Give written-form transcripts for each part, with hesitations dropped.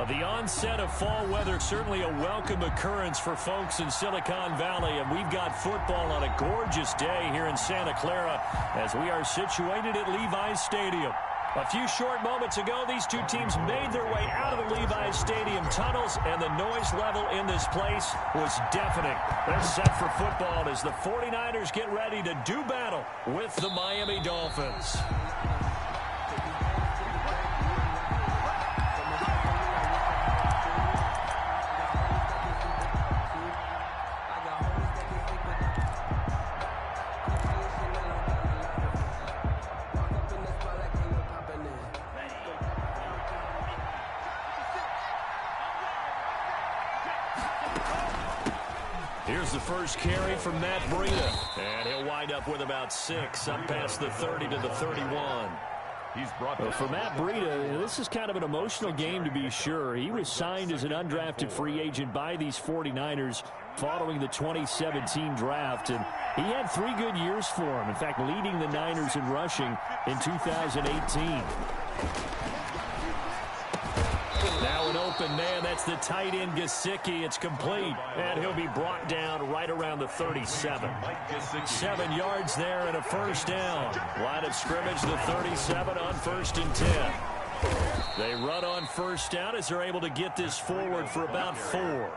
The onset of fall weather, certainly a welcome occurrence for folks in Silicon Valley, and we've got football on a gorgeous day here in Santa Clara as we are situated at Levi's Stadium. A few short moments ago, these two teams made their way out of the Levi's Stadium tunnels, and the noise level in this place was deafening. They're set for football as the 49ers get ready to do battle with the Miami Dolphins. Here's the first carry from Matt Breida, and he'll wind up with about 6, up past the 30 to the 31. For Matt Breida, this is kind of an emotional game to be sure. He was signed as an undrafted free agent by these 49ers following the 2017 draft, and he had 3 good years for him. In fact, leading the Niners in rushing in 2018. Now an open man, that's the tight end Gesicki. It's complete, and he'll be brought down right around the 37. 7 yards there and a first down. Line of scrimmage, the 37 on 1st and 10. They run on first down as they're able to get this forward for about 4.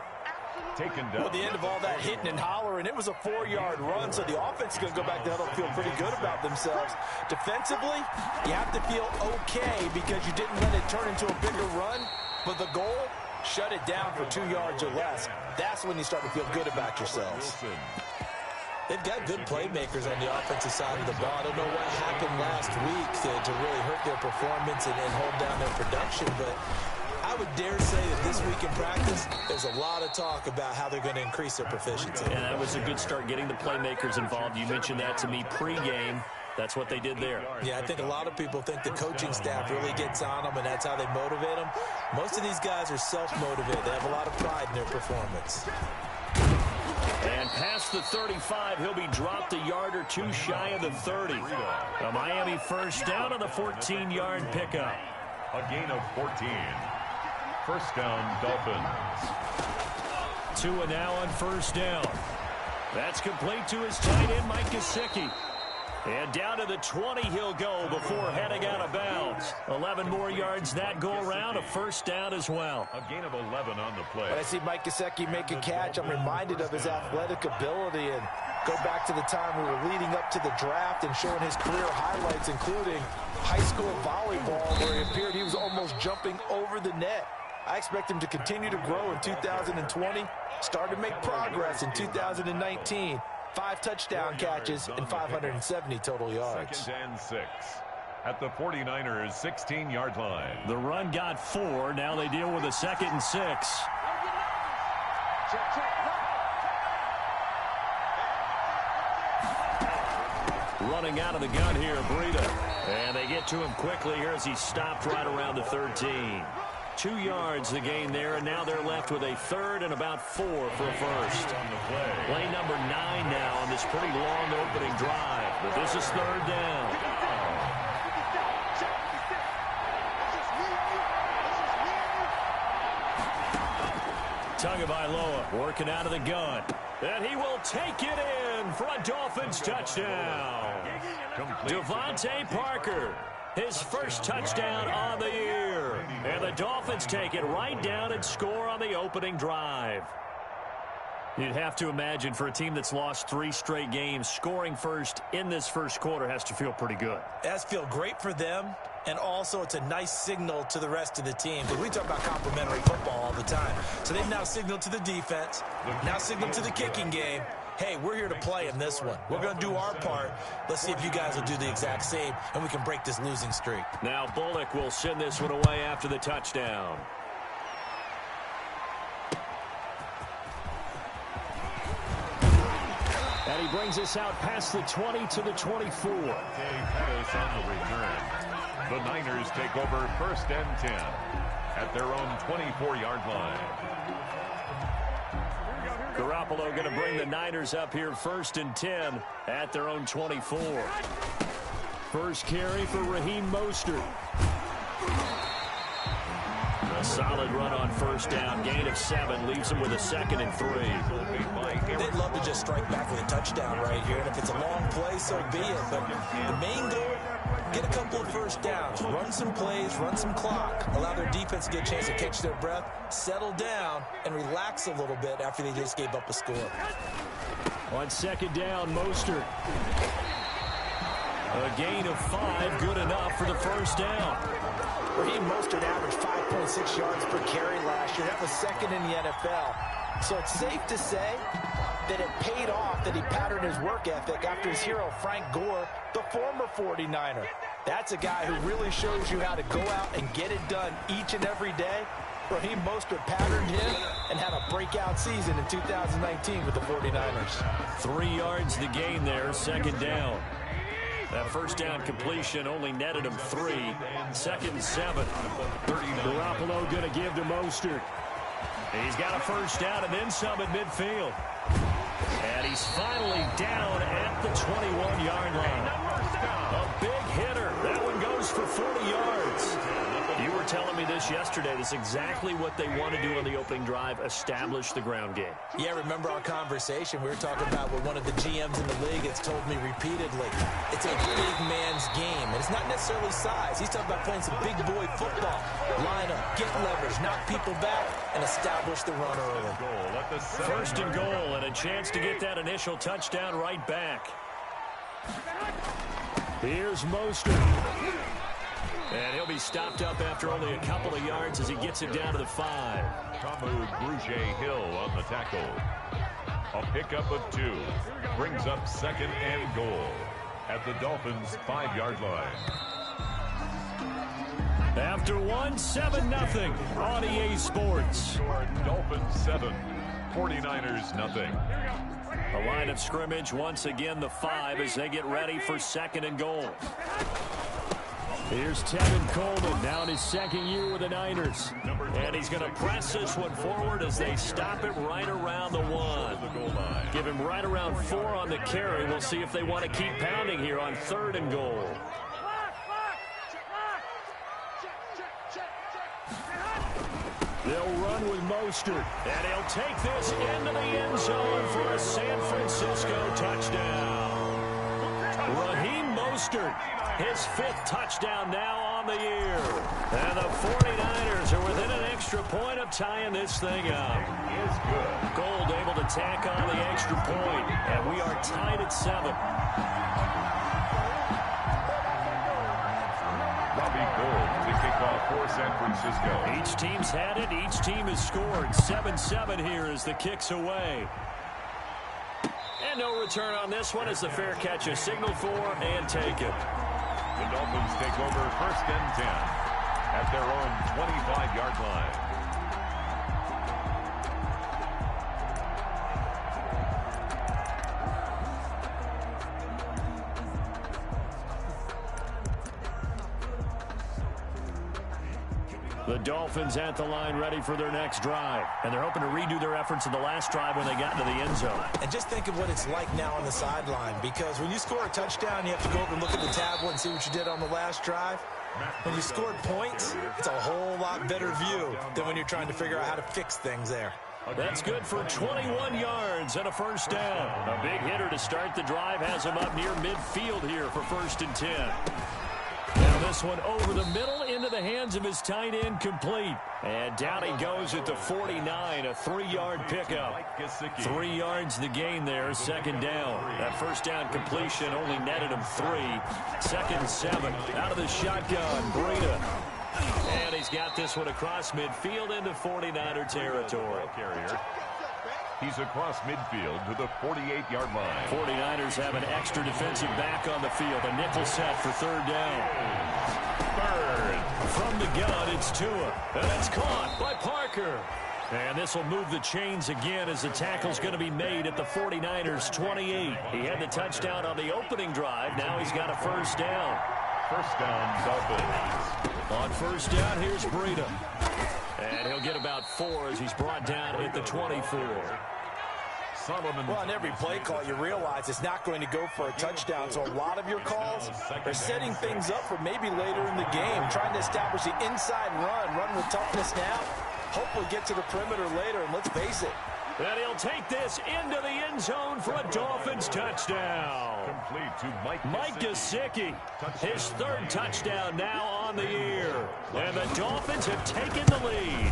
Well, at the end of all that hitting and hollering, it was a 4-yard run, so the offense is going to go back to huddle, feel pretty good about themselves. Defensively, you have to feel okay because you didn't let it turn into a bigger run, but the goal, shut it down for 2 yards or less. That's when you start to feel good about yourselves. They've got good playmakers on the offensive side of the ball. I don't know what happened last week to really hurt their performance and hold down their production, but I would dare say that this week in practice, there's a lot of talk about how they're going to increase their proficiency. And that was a good start getting the playmakers involved. You mentioned that to me pregame. That's what they did there. Yeah, I think a lot of people think the coaching staff really gets on them, and that's how they motivate them. Most of these guys are self-motivated. They have a lot of pride in their performance. And past the 35, he'll be dropped a yard or 2 shy of the 30. A Miami first down on the 14-yard pickup. A gain of 14. First down, Dolphins. Tua now on first down. That's complete to his tight end, Mike Gesicki. And down to the 20 he'll go before heading out of bounds. 11 more yards that go around, a first down as well. A gain of 11 on the play. When I see Mike Gesicki make a catch, I'm reminded of his athletic ability and go back to the time we were leading up to the draft and showing his career highlights, including high school volleyball, where it appeared he was almost jumping over the net. I expect him to continue to grow in 2020, start to make progress in 2019. 5 touchdown catches and 570 total yards. 2nd and 6 at the 49ers' 16-yard line. The run got 4. Now they deal with a 2nd and 6. Running out of the gun here, Breida. And they get to him quickly here as he stopped right around the 13. 2 yards the gain there, and now they're left with a 3rd and about 4 for a first. Play number 9 now on this pretty long opening drive, but this is 3rd down. Tagovailoa working out of the gun, and he will take it in for a Dolphins touchdown. Devontae Parker, his first touchdown on the year. And the Dolphins take it right down and score on the opening drive. You'd have to imagine for a team that's lost 3 straight games, scoring first in this first quarter has to feel pretty good. It has to feel great for them, and also it's a nice signal to the rest of the team. Because we talk about complimentary football all the time. So they've now signaled to the defense, now signaled to the kicking game, hey, we're here to play in this one. We're going to do our part. Let's see if you guys will do the exact same, and we can break this losing streak. Now Bullock will send this one away after the touchdown. And he brings us out past the 20 to the 24. On the return. The Niners take over 1st and 10 at their own 24-yard line. Garoppolo going to bring the Niners up here 1st and 10 at their own 24. First carry for Raheem Mostert. Solid run on first down. Gain of 7 leaves them with a 2nd and 3. They'd love to just strike back with a touchdown right here. And if it's a long play, so be it. But the main goal, get a couple of first downs. Run some plays, run some clock. Allow their defense to get a chance to catch their breath, settle down, and relax a little bit after they just gave up a score. On 2nd down, Mostert. A gain of 5, good enough for the first down. Raheem Mostert averaged 5.6 yards per carry last year. That was 2nd in the NFL. So it's safe to say that it paid off that he patterned his work ethic after his hero, Frank Gore, the former 49er. That's a guy who really shows you how to go out and get it done each and every day. Raheem Mostert patterned him and had a breakout season in 2019 with the 49ers. 3 yards the gain there, 2nd down. That first down completion only netted him 3. 2nd and 7. Garoppolo going to give to Mostert. He's got a first down and then some at midfield. And he's finally down at the 21-yard line. A big hitter. That one goes for 40 yards. You were telling me this yesterday. This is exactly what they want to do on the opening drive, establish the ground game. Yeah, remember our conversation? We were talking about what one of the GMs in the league has told me repeatedly. It's a big man's game, and it's not necessarily size. He's talking about playing some big boy football. Line up, get leverage, knock people back, and establish the run early. 1st and goal, and a chance to get that initial touchdown right back. Here's Mostert. And he'll be stopped up after only a couple of yards as he gets it down to the 5. Kamu Grugier-Hill on the tackle. A pickup of 2. Brings up 2nd and goal at the Dolphins' 5-yard line. After 1, 7-0 on EA Sports. Dolphins 7, 49ers nothing. A line of scrimmage once again the 5 as they get ready for 2nd and goal. Here's Tevin Coleman, now in his 2nd year with the Niners. And he's going to press this one forward as they stop it right around the 1. Give him right around 4 on the carry. We'll see if they want to keep pounding here on 3rd and goal. They'll run with Mostert, and he'll take this into the end zone for a San Francisco touchdown. Raheem Mostert, his 5th touchdown now on the year. And the 49ers are within an extra point of tying this thing up. Is good. Gold able to tack on the extra point, and we are tied at 7. Robbie Gould to kick off for San Francisco. Each team's had it. Each team has scored. 7-7 here as the kick's away. And no return on this one as the fair catch is signaled for and taken. The Dolphins take over 1st and 10 at their own 25-yard line. The Dolphins at the line ready for their next drive. And they're hoping to redo their efforts in the last drive when they got into the end zone. And just think of what it's like now on the sideline, because when you score a touchdown, you have to go over and look at the tablet and see what you did on the last drive. When you scored points, it's a whole lot better view than when you're trying to figure out how to fix things there. That's good for 21 yards and a first down. A big hitter to start the drive has him up near midfield here for 1st and 10. Now this one over the middle into the hands of his tight end, complete. And down he goes at the 49, a 3-yard pickup. 3 yards the gain there, 2nd down. That first down completion only netted him 3. 2nd and 7. Out of the shotgun, Breida. And he's got this one across midfield into 49er territory. He's across midfield to the 48-yard line. 49ers have an extra defensive back on the field. A nickel set for 3rd down. 3rd. From the gun, it's Tua. And it's caught by Parker. And this will move the chains again as the tackle's going to be made at the 49ers' 28. He had the touchdown on the opening drive. Now he's got a first down. First down, Dolphins. On first down, here's Breida. And he'll get about 4 as he's brought down at the 24. Solomon. Well, on every play call, you realize it's not going to go for a touchdown. So a lot of your calls are setting things up for maybe later in the game, trying to establish the inside run with toughness now. Hopefully get to the perimeter later, and let's face it. And he'll take this into the end zone for a Dolphins touchdown. Complete to Mike Gesicki, his third touchdown now on the year. And the Dolphins have taken the lead.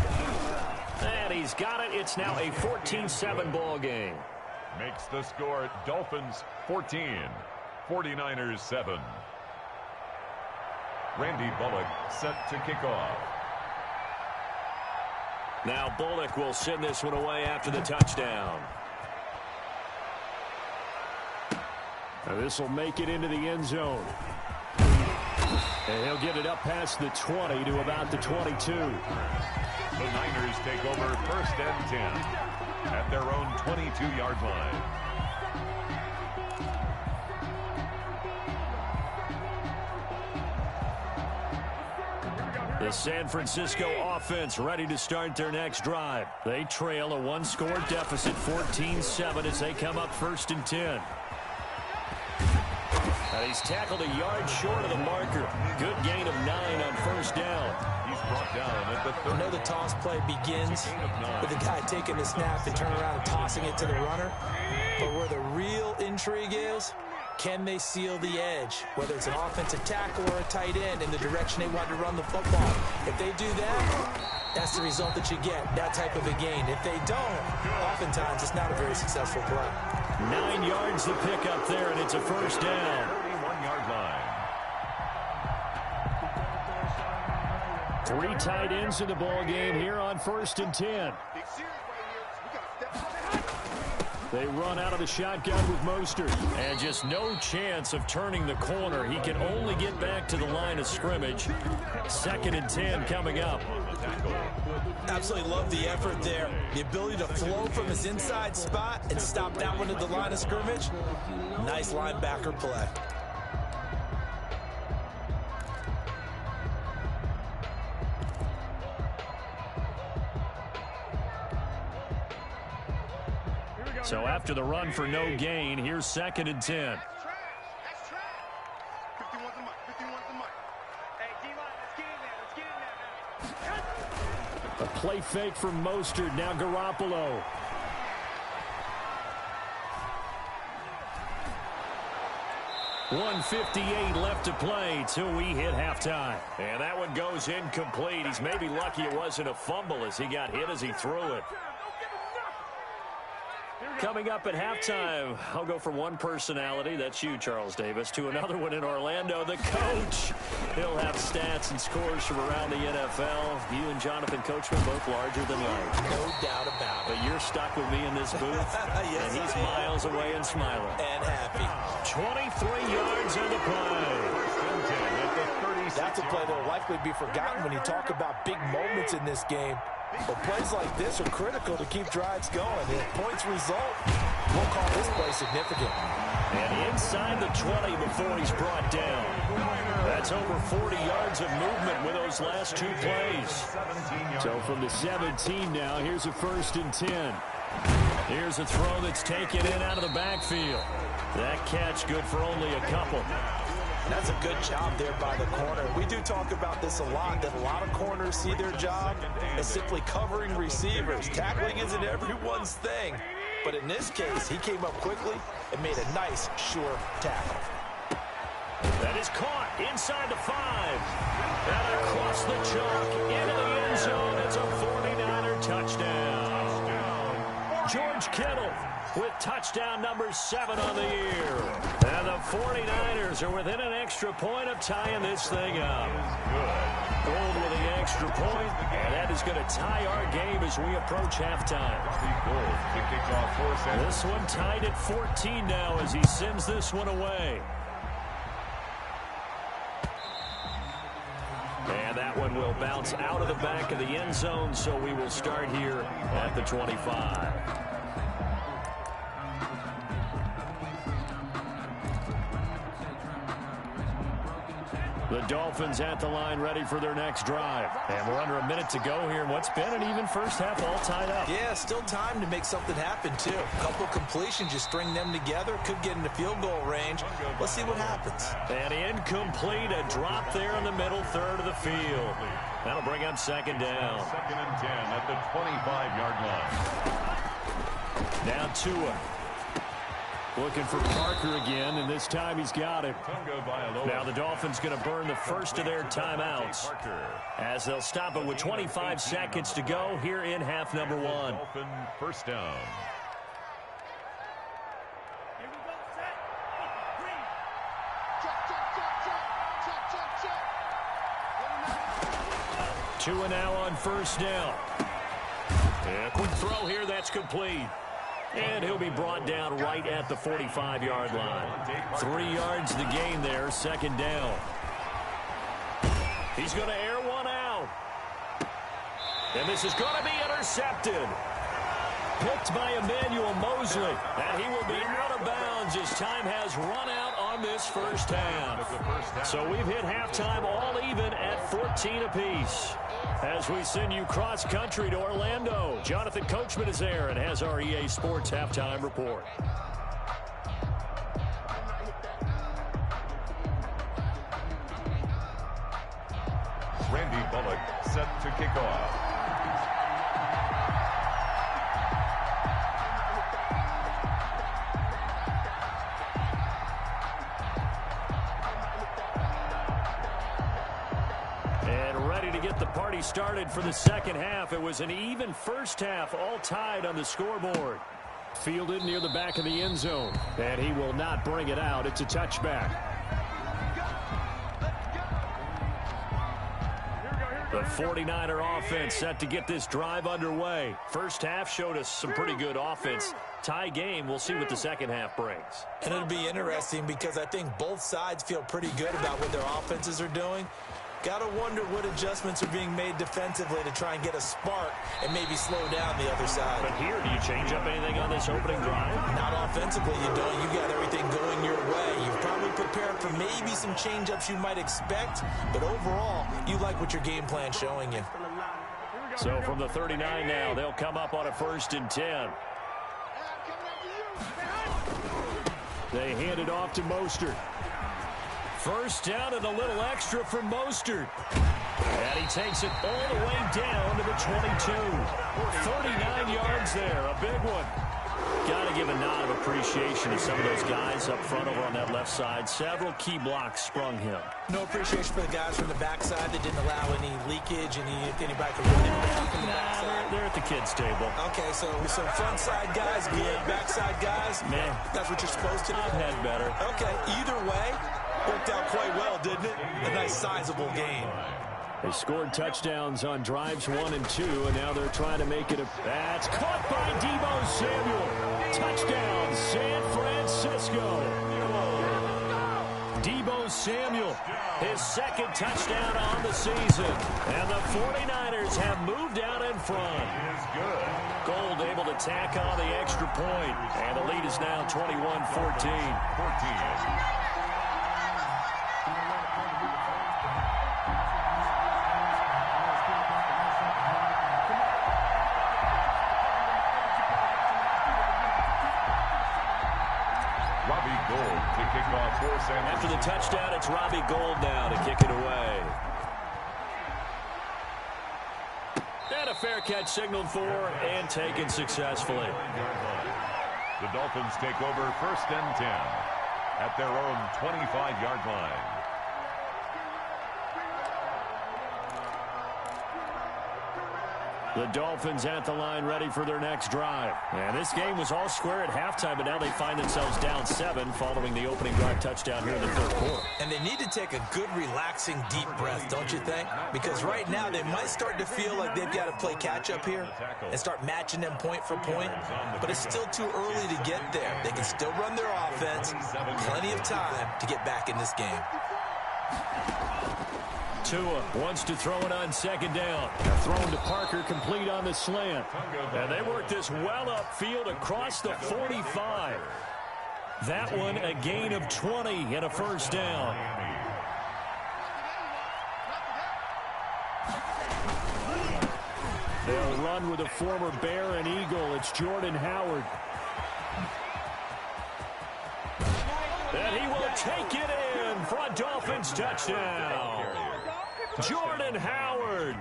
And he's got it. It's now a 14-7 ball game. Makes the score Dolphins 14, 49ers 7. Randy Bullock set to kick off. Now Bullock will send this one away after the touchdown. This will make it into the end zone. And he'll get it up past the 20 to about the 22. The Niners take over 1st and 10 at their own 22-yard line. The San Francisco offense ready to start their next drive. They trail a one-score deficit, 14-7, as they come up 1st and 10. And he's tackled a yard short of the marker. Good gain of 9 on 1st down. He's brought down at the 30. I know the toss play begins with the guy taking the snap and turning around and tossing it to the runner. But where the real intrigue is, can they seal the edge? Whether it's an offensive tackle or a tight end in the direction they want to run the football. If they do that, that's the result that you get, that type of a gain. If they don't, oftentimes it's not a very successful play. 9 yards to pick up there, and it's a 1st down. 31-yard line. 3 tight ends in the ball game here on 1st and 10. They run out of the shotgun with Mostert. And just no chance of turning the corner. He can only get back to the line of scrimmage. 2nd and 10 coming up. Absolutely love the effort there. The ability to flow from his inside spot and stop that one at the line of scrimmage. Nice linebacker play. So after the run for no gain, here's 2nd and 10. A play fake from Mostert. Now Garoppolo. .158 left to play till we hit halftime. And that one goes incomplete. He's maybe lucky it wasn't a fumble as he got hit as he threw it. Coming up at halftime, I'll go from one personality, that's you, Charles Davis, to another one in Orlando, the coach. He'll have stats and scores from around the NFL. You and Jonathan Coachman both larger than life. No doubt about it. But you're stuck with me in this booth, yes, and he's miles away and smiling. And happy. 23 yards on the play. That's a play that will likely be forgotten when you talk about big moments in this game. But plays like this are critical to keep drives going. If points result, we'll call this play significant. And inside the 20 before he's brought down. That's over 40 yards of movement with those last 2 plays. So from the 17 now, here's a 1st and 10. Here's a throw that's taken in out of the backfield. That catch good for only a couple. That's a good job there by the corner. We do talk about this a lot, that a lot of corners see their job as simply covering receivers. Tackling isn't everyone's thing. But in this case, he came up quickly and made a nice, sure tackle. That is caught inside the 5. And across the chalk into the end zone. It's a 49er touchdown. George Kittle with touchdown number 7 on the year. And the 49ers are within an extra point of tying this thing up. Gold with the extra point, and that is going to tie our game as we approach halftime. This one tied at 14 now as he sends this one away. And that one will bounce out of the back of the end zone, so we will start here at the 25. The Dolphins at the line ready for their next drive. And we're under a minute to go here in what's been an even first half all tied up. Yeah, still time to make something happen, too. A couple completions, you string them together, could get into field goal range. Let's see what happens. And incomplete, a drop there in the middle third of the field. That'll bring up second down. Second and 10 at the 25-yard line. Now Tua. Looking for Parker again, and this time he's got it. Now the Dolphins going to burn the first of their timeouts as they'll stop it with 25 seconds to go here in half number one. Dolphin first down. Tua now on first down. Yeah, quick throw here, that's complete. And he'll be brought down right at the 45-yard line. 3 yards the gain there, second down. He's going to air one out. And this is going to be intercepted. Picked by Emmanuel Mosley. And he will be out of bounds as time has run out on this first half. So we've hit halftime all even at 14 apiece. As we send you cross-country to Orlando, Jonathan Coachman is there and has our EA Sports Halftime Report. Randy Bullock set to kick off. The party started for the second half. It was an even first half, all tied on the scoreboard. Fielded near the back of the end zone, and he will not bring it out. It's a touchback. The 49er offense set to get this drive underway. First half showed us some pretty good offense. Tie game, we'll see what the second half brings. And it'll be interesting because I think both sides feel pretty good about what their offenses are doing. Got to wonder what adjustments are being made defensively to try and get a spark and maybe slow down the other side. But here, do you change up anything on this opening drive? Not offensively, you don't. You got everything going your way. You've probably prepared for maybe some change-ups you might expect, but overall, you like what your game plan's showing you. So from the 39 now, they'll come up on a 1st and 10. They hand it off to Mostert. First down and a little extra for Mostert. And he takes it all the way down to the 22. 39 yards there, a big one. Got to give a nod of appreciation to some of those guys up front over on that left side. Several key blocks sprung him. No appreciation for the guys from the backside that didn't allow any leakage, anybody could run it from the backside. They're at the kids' table. Okay, so front side guys good, backside guys, man, that's what you're supposed to do. I've had better. Okay, either way, worked out quite well, didn't it? A nice sizable game. They scored touchdowns on drives 1 and 2, and now they're trying to make it a... That's caught by Deebo Samuel. Touchdown, San Francisco. Deebo Samuel, his second touchdown on the season. And the 49ers have moved out in front. Gold able to tack on the extra point. And the lead is now 21-14. After the touchdown, it's Robbie Gould now to kick it away. And a fair catch signaled for and taken successfully. The Dolphins take over 1st and 10 at their own 25-yard line. The Dolphins at the line ready for their next drive. And this game was all square at halftime, but now they find themselves down 7 following the opening drive touchdown here in the third quarter. And they need to take a good, relaxing, deep breath, don't you think? Because right now they might start to feel like they've got to play catch-up here and start matching them point for point. But it's still too early to get there. They can still run their offense. Plenty of time to get back in this game. Tua wants to throw it on second down. Thrown to Parker, complete on the slant. And they work this well upfield across the 45. That one a gain of 20 and a first down. They'll run with a former Bear and Eagle. It's Jordan Howard. And he will take it in for a Dolphins touchdown. Jordan Howard,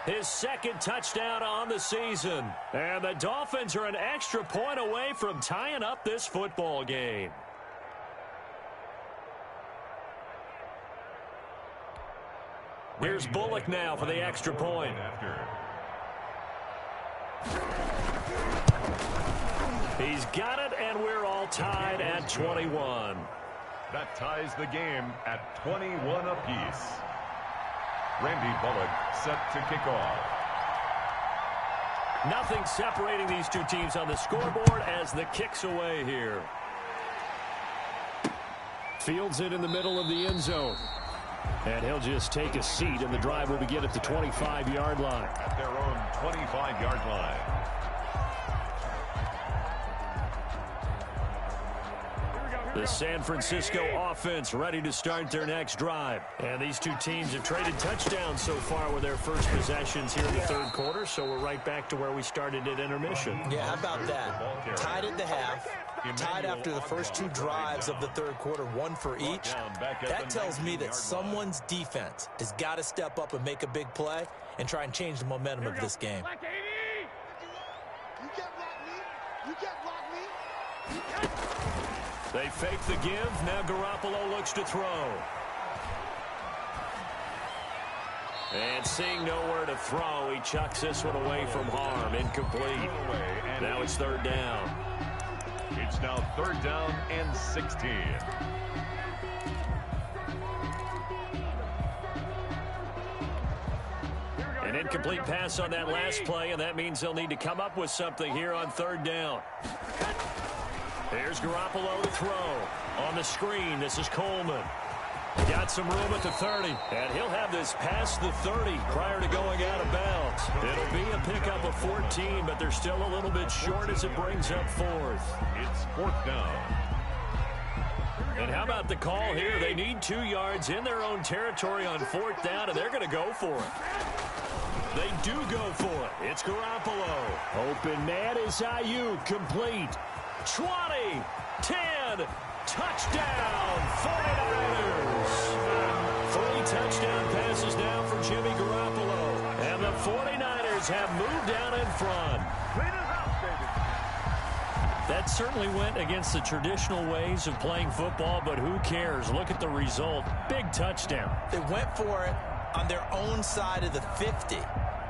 his second touchdown on the season. And the Dolphins are an extra point away from tying up this football game. Here's Bullock now for the extra point. He's got it, and we're all tied at 21. That ties the game at 21 apiece. Randy Bullock set to kick off. Nothing separating these two teams on the scoreboard as the kick's away here. Fields it in the middle of the end zone. And he'll just take a seat, and the drive will begin at the 25-yard line. At their own 25-yard line. The San Francisco offense ready to start their next drive. And these two teams have traded touchdowns so far with their first possessions here in the third quarter, so we're right back to where we started at intermission. Yeah, how about that? Tied at the half, tied after the first two drives of the third quarter, one for each. That tells me that someone's defense has got to step up and make a big play and try and change the momentum of this game. They fake the give. Now Garoppolo looks to throw. And seeing nowhere to throw, he chucks this one away from harm. Incomplete. Now it's third down. It's now third down and 16. An incomplete pass on that last play, and that means they'll need to come up with something here on third down. Here's Garoppolo to throw. On the screen, this is Coleman. Got some room at the 30, and he'll have this past the 30 prior to going out of bounds. It'll be a pickup of 14, but they're still a little bit short as it brings up fourth. It's fourth down. And how about the call here? They need 2 yards in their own territory on fourth down, and they're going to go for it. They do go for it. It's Garoppolo. Open man is Ayuk, complete. 20, 10, touchdown, 49ers. 3 touchdown passes now for Jimmy Garoppolo. And the 49ers have moved down in front. That certainly went against the traditional ways of playing football, but who cares? Look at the result. Big touchdown. They went for it on their own side of the 50.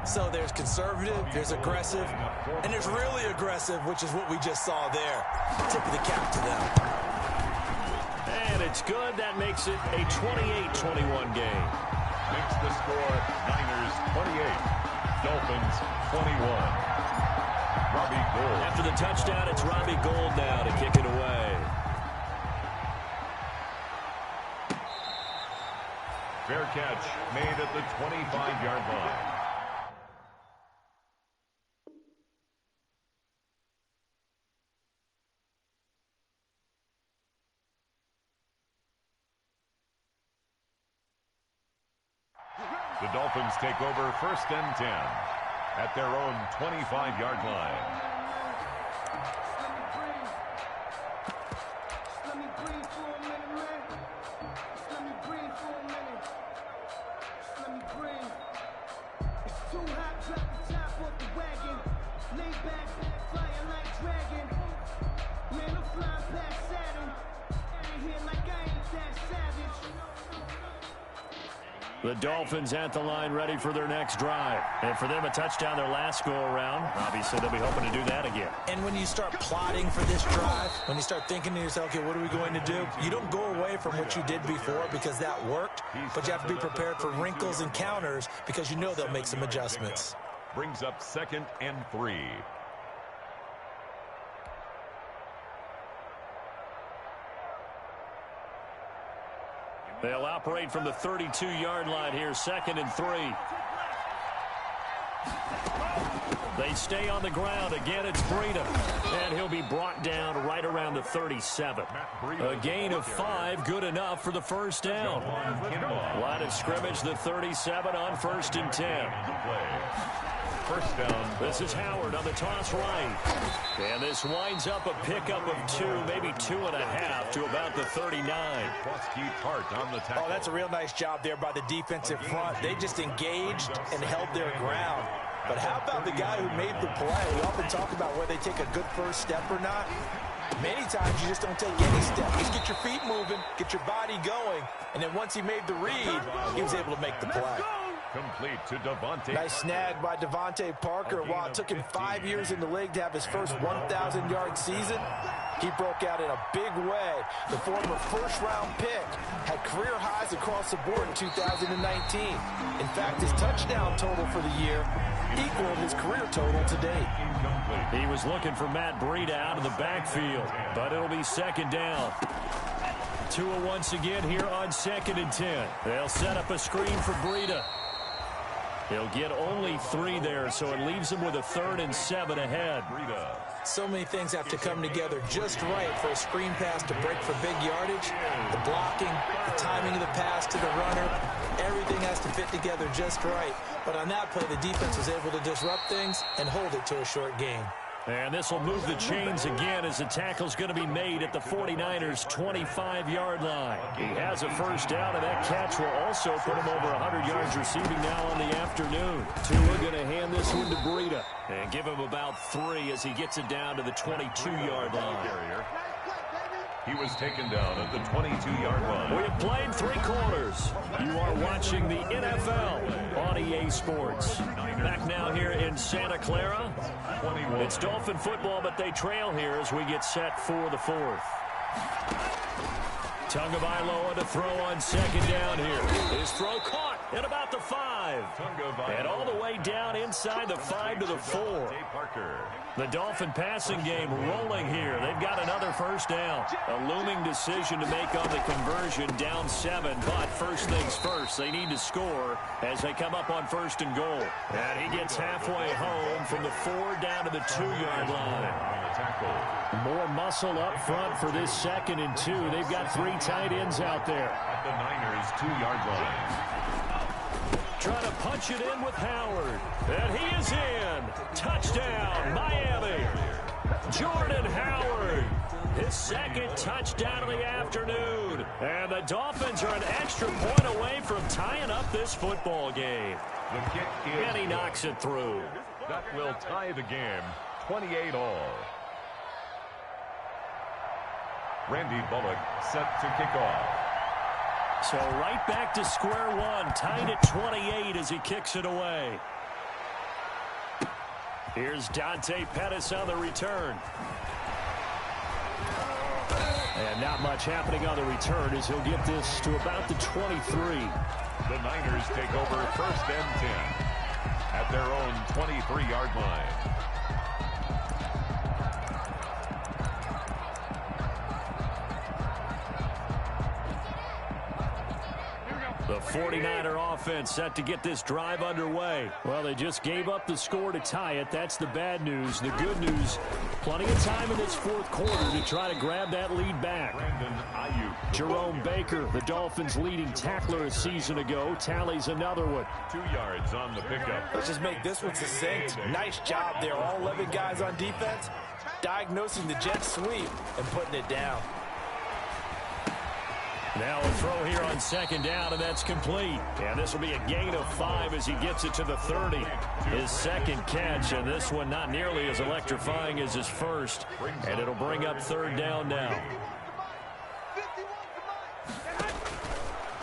So there's conservative, there's aggressive, and there's really aggressive, which is what we just saw there. Tip of the cap to them. And it's good. That makes it a 28-21 game. Makes the score Niners 28, Dolphins 21. Robbie Gould. After the touchdown, it's Robbie Gould now to kick it away. Fair catch made at the 25-yard line. The Dolphins take over first and 10 at their own 25-yard line. The Dolphins at the line ready for their next drive. And for them, a touchdown their last go-around. Obviously, they'll be hoping to do that again. And when you start plotting for this drive, when you start thinking to yourself, okay, what are we going to do? You don't go away from what you did before because that worked, but you have to be prepared for wrinkles and counters because you know they'll make some adjustments. Brings up second and 3. They'll operate from the 32-yard line here, second and 3. They stay on the ground. Again, it's Breida. And he'll be brought down right around the 37. A gain of 5, good enough for the first down. Line of scrimmage, the 37 on 1st and 10. First down. This is Howard on the toss right. And this winds up a pickup of 2, maybe 2.5 to about the 39. On the tackle. Oh, that's a real nice job there by the defensive front. They just engaged and held their ground. But how about the guy who made the play? We often talk about whether they take a good first step or not. Many times you just don't take any step. Just get your feet moving, get your body going, and then once he made the read, he was able to make the play. Complete to Devontae. Nice snag by Devontae Parker. While it took him 5 years in the league to have his first 1,000-yard season, he broke out in a big way. The former first-round pick had career highs across the board in 2019. In fact, his touchdown total for the year equaled his career total to date. He was looking for Matt Breida out of the backfield, but it'll be second down. Tua once again here on 2nd and 10. They'll set up a screen for Breida. He'll get only 3 there, so it leaves him with a 3rd and 7 ahead. So many things have to come together just right for a screen pass to break for big yardage. The blocking, the timing of the pass to the runner, everything has to fit together just right. But on that play, the defense was able to disrupt things and hold it to a short gain. And this will move the chains again as the tackle's going to be made at the 49ers' 25-yard line. He has a first down, and that catch will also put him over 100 yards receiving now on the afternoon. Tua going to hand this one to Breida and give him about 3 as he gets it down to the 22-yard line. He was taken down at the 22-yard line. We have played 3 quarters. You are watching the NFL on EA Sports. Back now here in Santa Clara. It's Dolphin football, but they trail here as we get set for the 4th. Tagovailoa to throw on 2nd down here. His throw caught at about the 5. And all the way down inside the 5 to the 4. The Dolphin passing game rolling here. They've got another first down. A looming decision to make on the conversion, down 7. But first things first, they need to score as they come up on 1st and goal. And he gets halfway home from the 4 down to the 2-yard line. More muscle up front for this 2nd and 2. They've got 3 tight ends out there. At the Niners' 2-yard line. Trying to punch it in with Howard. And he is in. Touchdown, Miami. Jordan Howard. His 2nd touchdown of the afternoon. And the Dolphins are an extra point away from tying up this football game. The kick is and he knocks it through. That will tie the game, 28 all. Randy Bullock set to kick off. So right back to square one, tied at 28 as he kicks it away. Here's Dante Pettis on the return. And not much happening on the return as he'll get this to about the 23. The Niners take over 1st and 10 at their own 23-yard line. The 49er offense set to get this drive underway. Well, they just gave up the score to tie it. That's the bad news. The good news, plenty of time in this 4th quarter to try to grab that lead back. Jerome Baker, the Dolphins' leading tackler a season ago, tallies another one. 2 yards on the pickup. Let's just make this one succinct. Nice job there. All 11 guys on defense diagnosing the jet sweep and putting it down. Now a throw here on 2nd down, and that's complete. And this will be a gain of 5 as he gets it to the 30. His 2nd catch, and this one not nearly as electrifying as his first. And it'll bring up 3rd down now.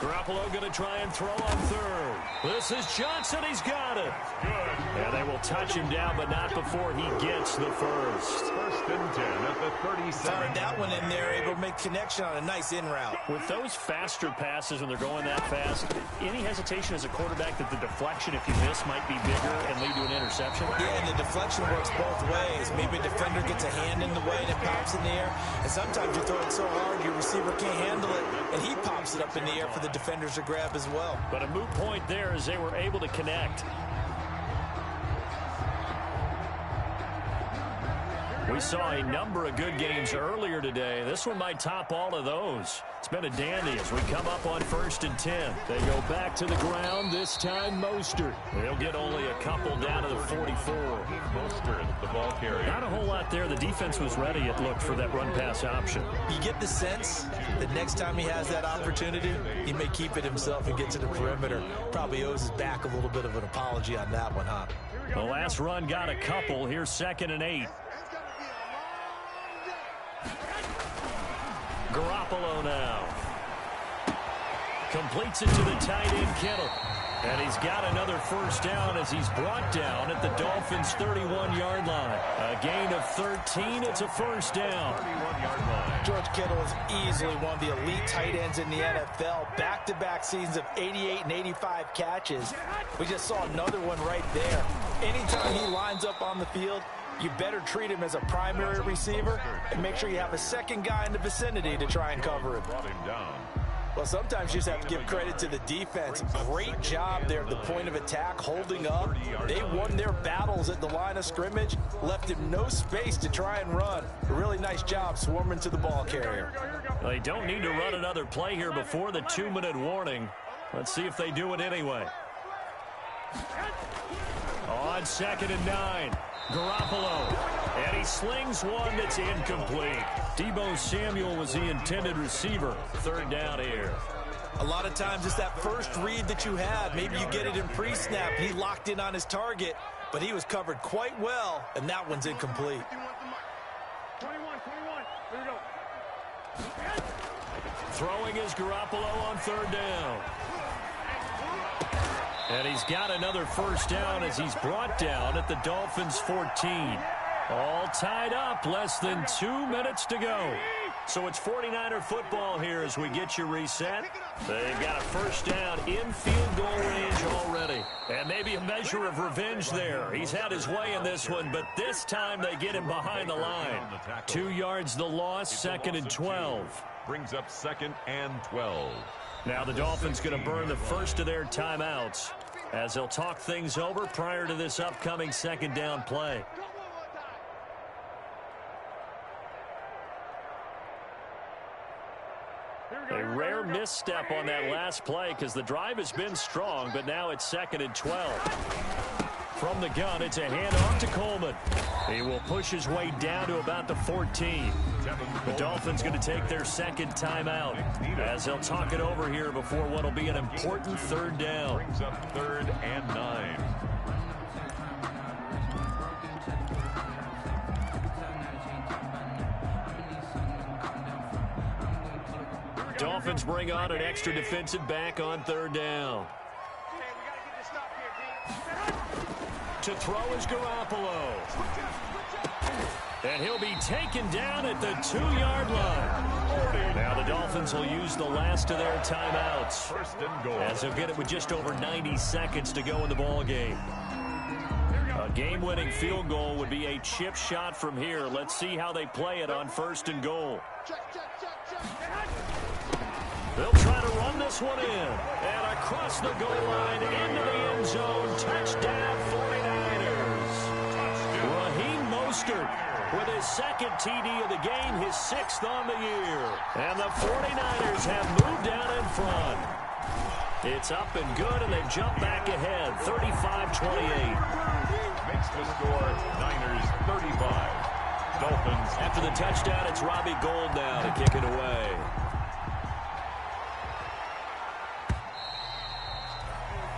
Garoppolo going to try and throw on 3rd. This is Johnson. He's got it. And they will touch him down, but not before he gets the 1st. 1st and 10 at the 37. Fired that one in there, able to make connection on a nice in route. With those faster passes when they're going that fast, any hesitation as a quarterback that the deflection, if you miss, might be bigger and lead to an interception? Yeah, and the deflection works both ways. Maybe a defender gets a hand in the way and it pops in the air. And sometimes you throw it so hard your receiver can't handle it, and he pops it up in the air for the defenders to grab as well. But a moot point there as they were able to connect. We saw a number of good games earlier today. This one might top all of those. It's been a dandy as we come up on 1st and 10. They go back to the ground, this time Mostert. They'll get only a couple down to the 44. Mostert, the ball carrier. Not a whole lot there. The defense was ready, it looked, for that run-pass option. You get the sense that next time he has that opportunity, he may keep it himself and get to the perimeter. Probably owes his back a little bit of an apology on that one, huh? The last run got a couple. Here's 2nd and 8. Garoppolo now. Completes it to the tight end, Kittle. And he's got another first down as he's brought down at the Dolphins' 31-yard line. A gain of 13. It's a first down. 31-yard line. George Kittle is easily one of the elite tight ends in the NFL. Back-to-back seasons of 88 and 85 catches. We just saw another one right there. Anytime he lines up on the field, you better treat him as a primary receiver and make sure you have a second guy in the vicinity to try and cover him. Brought him down. Well, sometimes you just have to give credit to the defense. Great job there at the point of attack, holding up. They won their battles at the line of scrimmage, left him no space to try and run. A really nice job swarming to the ball carrier. They don't need to run another play here before the 2-minute warning. Let's see if they do it anyway. On 2nd and 9. Garoppolo, and he slings one that's incomplete. Deebo Samuel was the intended receiver. 3rd down here. A lot of times it's that first read that you had. Maybe you get it in pre-snap. He locked in on his target, but he was covered quite well, and that one's incomplete. 21, here we go. Throwing is Garoppolo on 3rd down. And he's got another first down as he's brought down at the Dolphins' 14. All tied up, less than 2 minutes to go. So it's 49er football here as we get you reset. They've got a first down in field goal range already. And maybe a measure of revenge there. He's had his way in this one, but this time they get him behind the line. 2 yards the loss, 2nd and 12. Brings up 2nd and 12. Now the Dolphins going to burn the first of their timeouts as they'll talk things over prior to this upcoming 2nd down play. A rare misstep on that last play because the drive has been strong, but now it's 2nd and 12. From the gun, it's a handoff to Coleman. He will push his way down to about the 14. The Dolphins going to take their 2nd timeout as they'll talk it over here before what will be an important 3rd down. Brings up 3rd and 9. Dolphins bring on an extra defensive back on 3rd down. To throw is Garoppolo. And he'll be taken down at the 2-yard line. Now the Dolphins will use the last of their timeouts 1st and goal. as they'll get it with just over 90 seconds to go in the ball game. A game-winning field goal would be a chip shot from here. Let's see how they play it on 1st and goal. They'll try to run this one in. And across the goal line into the end zone. Touchdown 49ers. Raheem Mostert with his 2nd TD of the game, his 6th on the year. And the 49ers have moved down in front. It's up and good, and they jump back ahead, 35-28. Makes the score Niners 35. Dolphins. After the touchdown, it's Robbie Gould now to kick it away.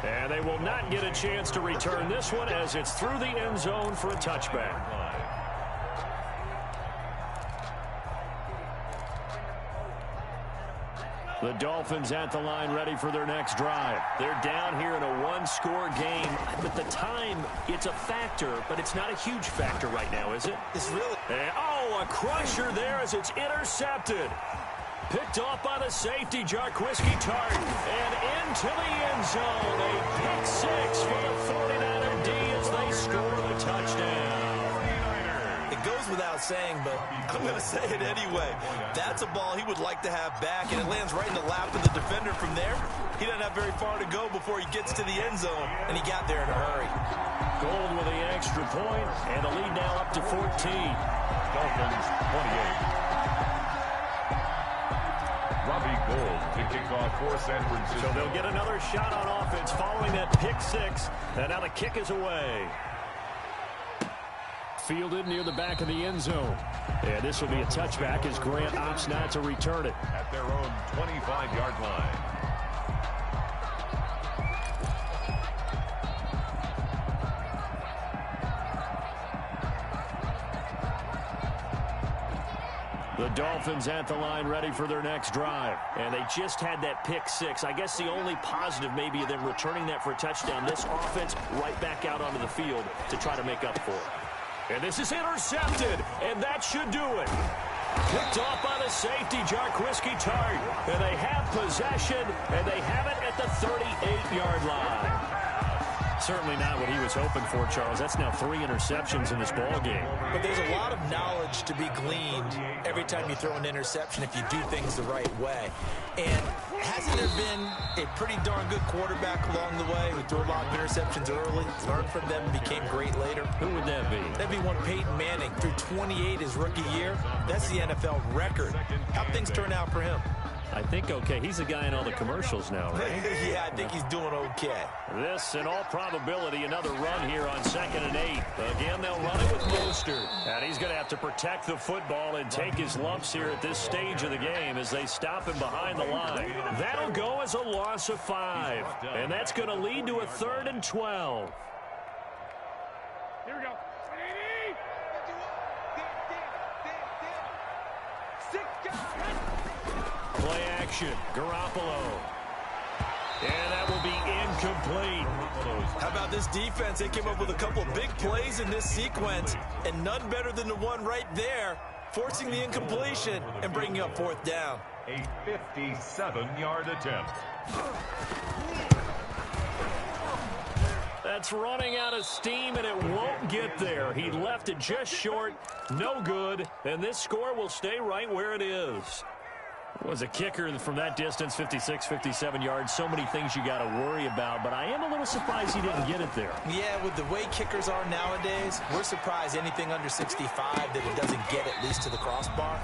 And they will not get a chance to return this one as it's through the end zone for a touchback. The Dolphins at the line ready for their next drive. They're down here in a one-score game. But the time, it's a factor, but it's not a huge factor right now, is it? It's really... Oh, a crusher there as it's intercepted. Picked off by the safety, Jarquiski Tart. And into the end zone. A pick six for the 49er D as they score the touchdown. It goes without saying, but I'm going to say it anyway. That's a ball he would like to have back, and it lands right in the lap of the defender from there. He doesn't have very far to go before he gets to the end zone, and he got there in a hurry. Gould with the extra point, and the lead now up to 14. Dolphins 28. Robbie Gould to kick off for San Francisco. So they'll get another shot on offense following that pick six. And now the kick is away. Fielded near the back of the end zone. And this will be a touchback as Grant opts not to return it. At their own 25-yard line. The Dolphins at the line ready for their next drive. And they just had that pick six. I guess the only positive maybe of them returning that for a touchdown. This offense right back out onto the field to try to make up for it. And this is intercepted, and that should do it. Picked off by the safety, Jarquiski Tart. And they have possession, and they have it at the 38-yard line. Certainly not what he was hoping for, Charles. That's now 3 interceptions in this ball game. But there's a lot of knowledge to be gleaned every time you throw an interception if you do things the right way. And hasn't there been a pretty darn good quarterback along the way who threw a lot of interceptions early, learned from them, and became great later? Who would that be? That'd be one Peyton Manning. Threw 28 his rookie year. That's the NFL record. How'd things turn out for him? I think okay. He's the guy in all the commercials now, right? Yeah, I think he's doing okay. This, in all probability, another run here on 2nd and 8. Again, they'll run it with Mostert. And he's going to have to protect the football and take his lumps here at this stage of the game as they stop him behind the line. That'll go as a loss of 5. And that's going to lead to a 3rd and 12. Here we go. Play action, Garoppolo. And that will be incomplete. How about this defense? They came up with a couple of big plays in this sequence, and none better than the one right there, forcing the incompletion and bringing up 4th down. A 57-yard attempt. That's running out of steam, and it won't get there. He left it just short, no good, and this score will stay right where it is. Was a kicker from that distance, 56, 57 yards. So many things you got to worry about, but I am a little surprised he didn't get it there. Yeah, with the way kickers are nowadays, we're surprised anything under 65 that it doesn't get at least to the crossbar.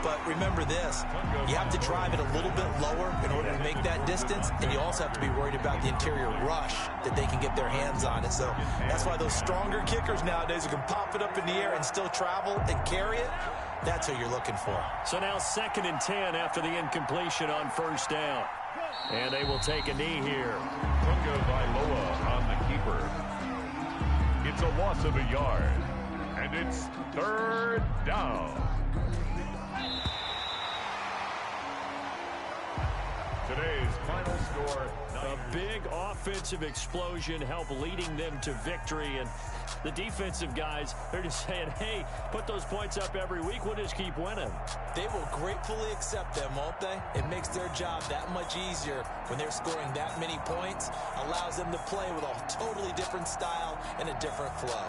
But remember this, you have to drive it a little bit lower in order to make that distance, and you also have to be worried about the interior rush that they can get their hands on it. So that's why those stronger kickers nowadays who can pop it up in the air and still travel and carry it, that's who you're looking for. So now 2nd and 10 after the incompletion on 1st down. And they will take a knee here. Tunga Vailoa on the keeper. It's a loss of a yard. And it's 3rd down. Today's final score. A big offensive explosion helped leading them to victory. And the defensive guys, they're just saying, hey, put those points up every week. We'll just keep winning. They will gratefully accept them, won't they? It makes their job that much easier when they're scoring that many points. Allows them to play with a totally different style and a different flow.